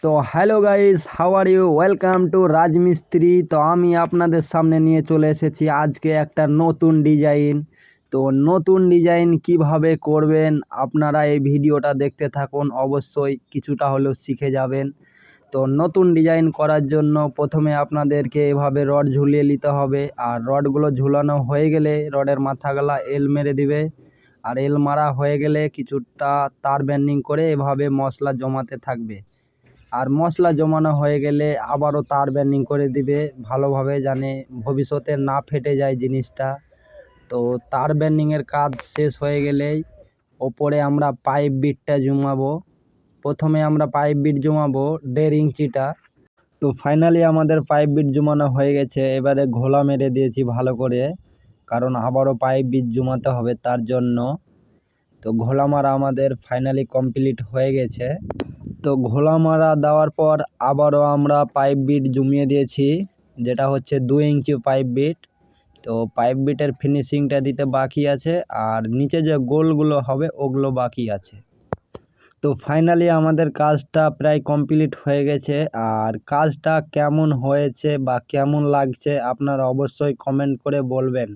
তো hello guys, how are you? Welcome to রাজমিস্ত্রি। তো আমি আপনাদের সামনে নিয়ে চলে এসেছি আজকে একটা নতুন ডিজাইন। তো নতুন ডিজাইন কিভাবে করবেন আপনারা এই ভিডিওটা দেখতে থাকুন, অবশ্যই কিছুটা হলেও শিখে যাবেন। তো নতুন ডিজাইন করার জন্য প্রথমে আপনাদেরকে এভাবে রড ঝুলিয়ে নিতে হবে, আর রডগুলো ঝুলানো হয়ে গেলে রডের মাথাগুলা এল মেরে দিবে, আর এল মারা হয়ে গেলে কিছুটা তার বেন্ডিং করে এভাবে মশলা জমাতে থাকবে। আর মশলা জমানো হয়ে গেলে আবারও তার বেন্ডিং করে দিবে ভালোভাবে, জানে ভবিষ্যতে না ফেটে যায় জিনিসটা। তো তার বেন্ডিংয়ের কাজ শেষ হয়ে গেলেই ওপরে আমরা পাইপ বিটটা জমাবো। প্রথমে আমরা পাইপ বিট জমাবো 1.5 ইঞ্চিটা। তো ফাইনালি আমাদের পাইপ বিট জমানো হয়ে গেছে। এবারে ঘোলা মেরে দিয়েছি ভালো করে, কারণ আবারও পাইপ বিট জমাতে হবে তার জন্য। তো ঘোলা মারা আমাদের ফাইনালি কমপ্লিট হয়ে গেছে। তো ঘোলা মারা দেওয়ার পর আবারও আমরা পাইপ বিট জমিয়ে দিয়েছি, যেটা হচ্ছে 2 ইঞ্চি পাইপ বিট। তো পাইপ বিটের ফিনিশিংটা দিতে বাকি আছে, আর নিচে যে গোলগুলো হবে ওগুলো বাকি আছে। তো ফাইনালি আমাদের কাজটা প্রায় কমপ্লিট হয়ে গেছে। আর কাজটা কেমন হয়েছে বা কেমন লাগছে আপনারা অবশ্যই কমেন্ট করে বলবেন।